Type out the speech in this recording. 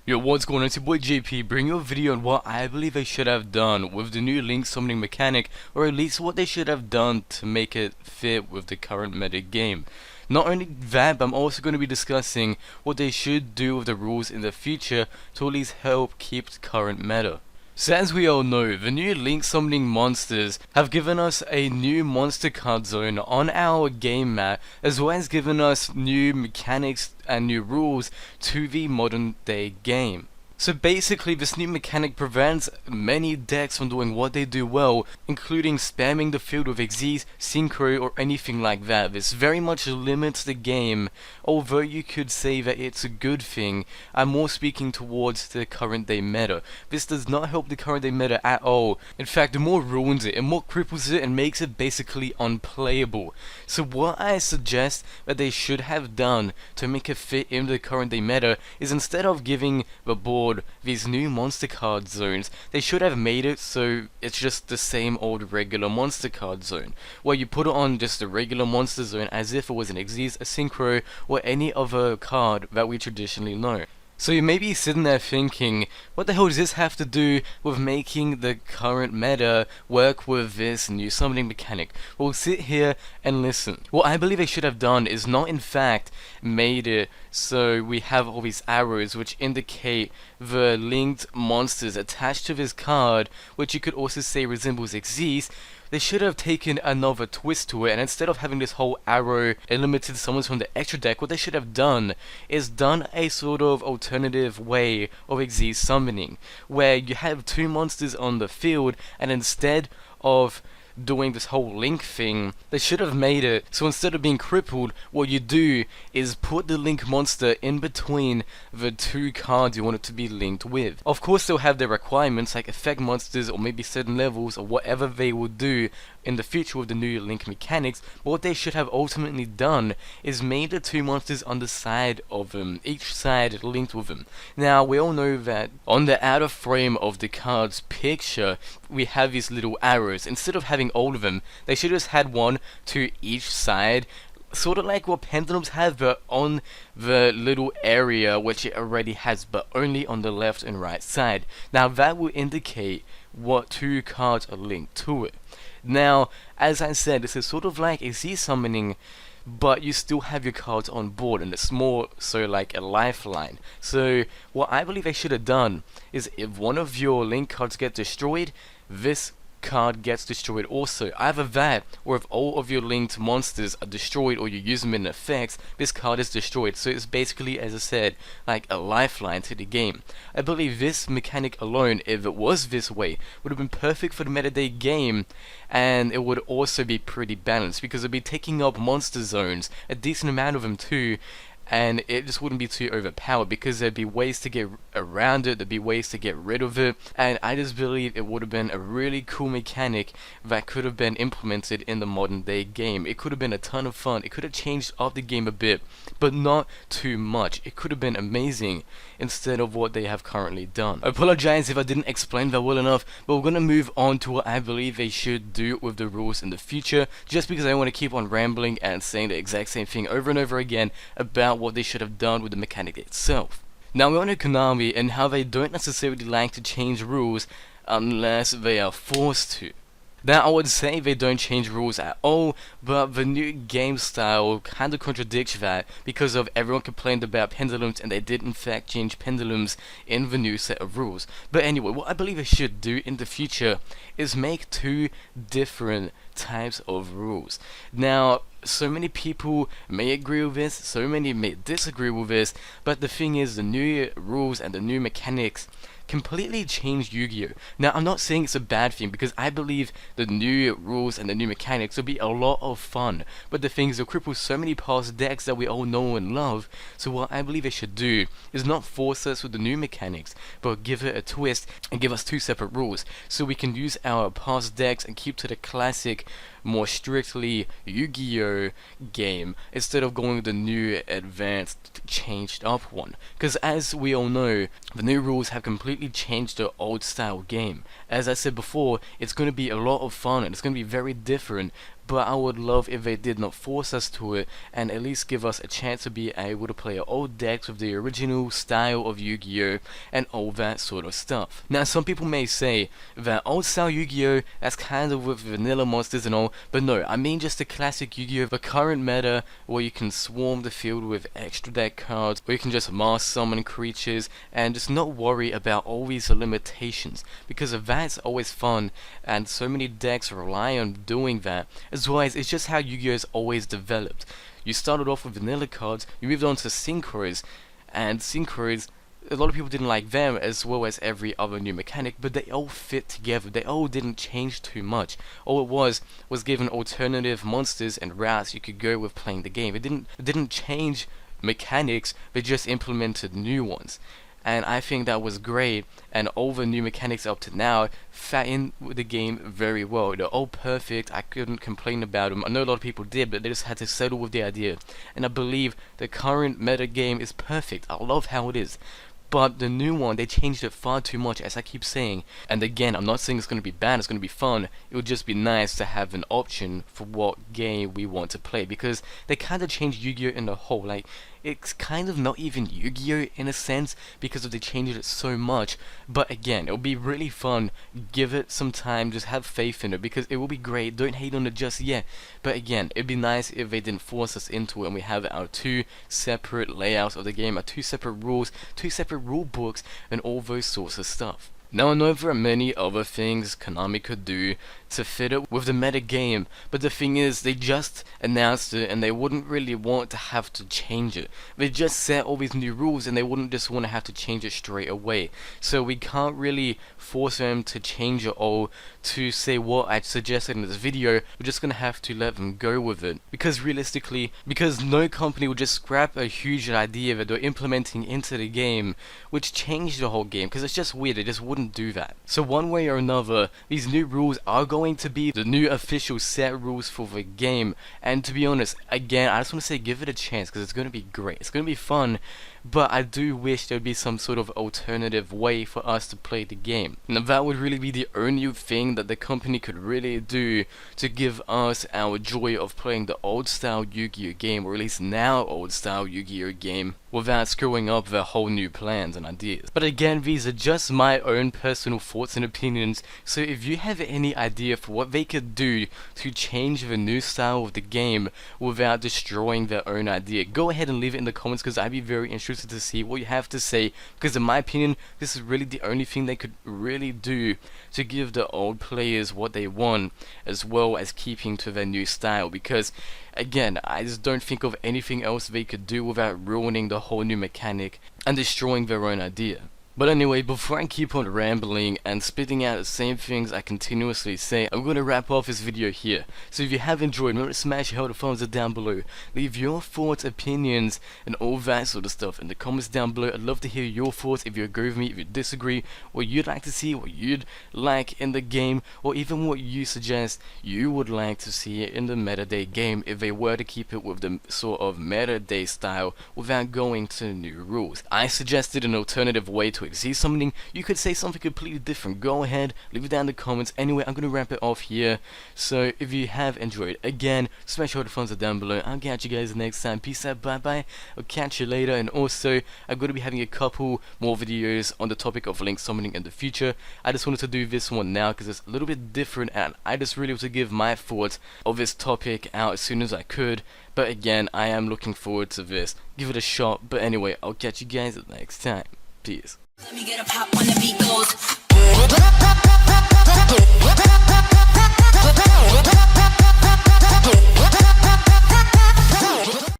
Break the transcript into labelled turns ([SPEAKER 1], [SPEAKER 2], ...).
[SPEAKER 1] Yo, what's going on? It's your boy JP, bringing you a video on what I believe they should have done with the new link summoning mechanic, or at least what they should have done to make it fit with the current meta game. Not only that, but I'm also going to be discussing what they should do with the rules in the future to at least help keep the current meta. So as we all know, the new link summoning monsters have given us a new monster card zone on our game map, as well as given us new mechanics and new rules to the modern day game. So basically, this new mechanic prevents many decks from doing what they do well, including spamming the field with Xyz, Synchro, or anything like that. This very much limits the game, although you could say that it's a good thing. I'm more speaking towards the current day meta. This does not help the current day meta at all. In fact, it more ruins it, it more cripples it, and makes it basically unplayable. So what I suggest that they should have done to make it fit in the current day meta is, instead of giving the board these new monster card zones, they should have made it so it's just the same old regular monster card zone, where you put it on just a regular monster zone as if it was an Xyz, a Synchro, or any other card that we traditionally know. So you may be sitting there thinking, what the hell does this have to do with making the current meta work with this new summoning mechanic? Well, sit here and listen. What I believe they should have done is not in fact made it so we have all these arrows which indicate the linked monsters attached to this card, which you could also say resembles Xyz. They should have taken another twist to it, and instead of having this whole arrow limited summons from the extra deck, what they should have done is done a sort of alternative way of Xyz summoning, where you have two monsters on the field, and instead of doing this whole link thing, they should have made it so instead of being crippled, what you do is put the link monster in between the two cards you want it to be linked with. Of course, they'll have their requirements like effect monsters or maybe certain levels or whatever they will do in the future with the new link mechanics, but what they should have ultimately done is made the two monsters on the side of them, each side linked with them. Now, we all know that on the outer frame of the card's picture, we have these little arrows. Instead of having all of them, they should have just had one to each side, sort of like what pendulums have, but on the little area which it already has, but only on the left and right side. Now that will indicate what two cards are linked to it. Now, as I said, this is sort of like a Xyz summoning, but you still have your cards on board, and it's more so like a lifeline. So what I believe they should have done is, if one of your link cards get destroyed, this card gets destroyed also. Either that, or if all of your linked monsters are destroyed or you use them in effects, this card is destroyed. So it's basically, as I said, like a lifeline to the game. I believe this mechanic alone, if it was this way, would have been perfect for the meta day game, and it would also be pretty balanced because it'd be taking up monster zones, a decent amount of them too, and it just wouldn't be too overpowered because there'd be ways to get around it, there'd be ways to get rid of it, and I just believe it would have been a really cool mechanic that could have been implemented in the modern day game. It could have been a ton of fun, it could have changed up the game a bit, but not too much. It could have been amazing instead of what they have currently done. I apologize if I didn't explain that well enough, but we're gonna move on to what I believe they should do with the rules in the future, just because I want to keep on rambling and saying the exact same thing over and over again about what they should have done with the mechanic itself. Now we're on to Konami and how they don't necessarily like to change rules unless they are forced to. Now I would say they don't change rules at all, but the new game style kind of contradicts that, because of everyone complained about pendulums and they did in fact change pendulums in the new set of rules. But anyway, what I believe they should do in the future is make two different types of rules. Now, so many people may agree with this, so many may disagree with this, but the thing is, the new rules and the new mechanics completely changed Yu-Gi-Oh! Now, I'm not saying it's a bad thing, because I believe the new rules and the new mechanics will be a lot of fun, but the thing is, they'll cripple so many past decks that we all know and love. So what I believe they should do is not force us with the new mechanics, but give it a twist and give us two separate rules, so we can use our past decks and keep to the classic, more strictly Yu-Gi-Oh! Game, instead of going with the new advanced changed up one. Because as we all know, the new rules have completely changed the old style game. As I said before, it's going to be a lot of fun and it's going to be very different, but I would love if they did not force us to it and at least give us a chance to be able to play old decks with the original style of Yu-Gi-Oh and all that sort of stuff. Now some people may say that old style Yu-Gi-Oh, that's kind of with vanilla monsters and all, but no, I mean just the classic Yu-Gi-Oh, the current meta where you can swarm the field with extra deck cards, where you can just mass summon creatures and just not worry about all these limitations, because that's always fun and so many decks rely on doing that, as well as it's just how Yu-Gi-Oh has always developed. You started off with vanilla cards, you moved on to synchros, and synchros, a lot of people didn't like them as well as every other new mechanic, but they all fit together. They all didn't change too much. All it was given alternative monsters and routes you could go with playing the game. It didn't change mechanics, they just implemented new ones. And I think that was great, and all the new mechanics up to now fit in with the game very well. They're all perfect, I couldn't complain about them. I know a lot of people did, but they just had to settle with the idea. And I believe the current meta game is perfect. I love how it is. But the new one, they changed it far too much, as I keep saying. And again, I'm not saying it's going to be bad, it's going to be fun. It would just be nice to have an option for what game we want to play, because they kind of changed Yu-Gi-Oh in the whole. Like, it's kind of not even Yu-Gi-Oh in a sense, because they changed it so much. But again, it'll be really fun. Give it some time, just have faith in it, because it will be great. Don't hate on it just yet. But again, it'd be nice if they didn't force us into it and we have our two separate layouts of the game, our two separate rules, two separate rule books, and all those sorts of stuff. Now I know there are many other things Konami could do to fit it with the meta game, but the thing is, they just announced it and they wouldn't really want to have to change it. They just set all these new rules and they wouldn't just want to have to change it straight away. So we can't really force them to change it all to say what I suggested in this video. We're just gonna have to let them go with it, because realistically, because no company would just scrap a huge idea that they're implementing into the game, which changed the whole game, because it's just weird. They just wouldn't do that. So one way or another, these new rules are going to be the new official set rules for the game. And to be honest, again, I just want to say give it a chance, because it's going to be great. It's going to be fun, but I do wish there would be some sort of alternative way for us to play the game. Now that would really be the only thing that the company could really do to give us our joy of playing the old style Yu-Gi-Oh game, or at least now old style Yu-Gi-Oh game, without screwing up their whole new plans and ideas. But again, these are just my own personal thoughts and opinions, so if you have any idea for what they could do to change the new style of the game without destroying their own idea, go ahead and leave it in the comments, because I'd be very interested to see what you have to say, because in my opinion, this is really the only thing they could really do to give the old players what they want, as well as keeping to their new style, because again, I just don't think of anything else they could do without ruining the whole new mechanic and destroying their own idea. But anyway, before I keep on rambling and spitting out the same things I continuously say, I'm going to wrap off this video here. So if you have enjoyed, remember to smash the thumbs up down below. Leave your thoughts, opinions, and all that sort of stuff in the comments down below. I'd love to hear your thoughts, if you agree with me, if you disagree, what you'd like to see, what you'd like in the game, or even what you suggest you would like to see in the Meta Day game if they were to keep it with the sort of Meta Day style without going to new rules. I suggested an alternative way to see something. You could say something completely different. Go ahead, leave it down in the comments. Anyway, I'm gonna wrap it off here. So if you have enjoyed, again, smash all the thumbs up down below. I'll catch you guys next time. Peace out, bye bye. I'll catch you later. And also, I'm gonna be having a couple more videos on the topic of link summoning in the future. I just wanted to do this one now because it's a little bit different, and I just really want to give my thoughts of this topic out as soon as I could. But again, I am looking forward to this. Give it a shot. But anyway, I'll catch you guys next time. Peace.
[SPEAKER 2] Let me get a pop when the beat goes.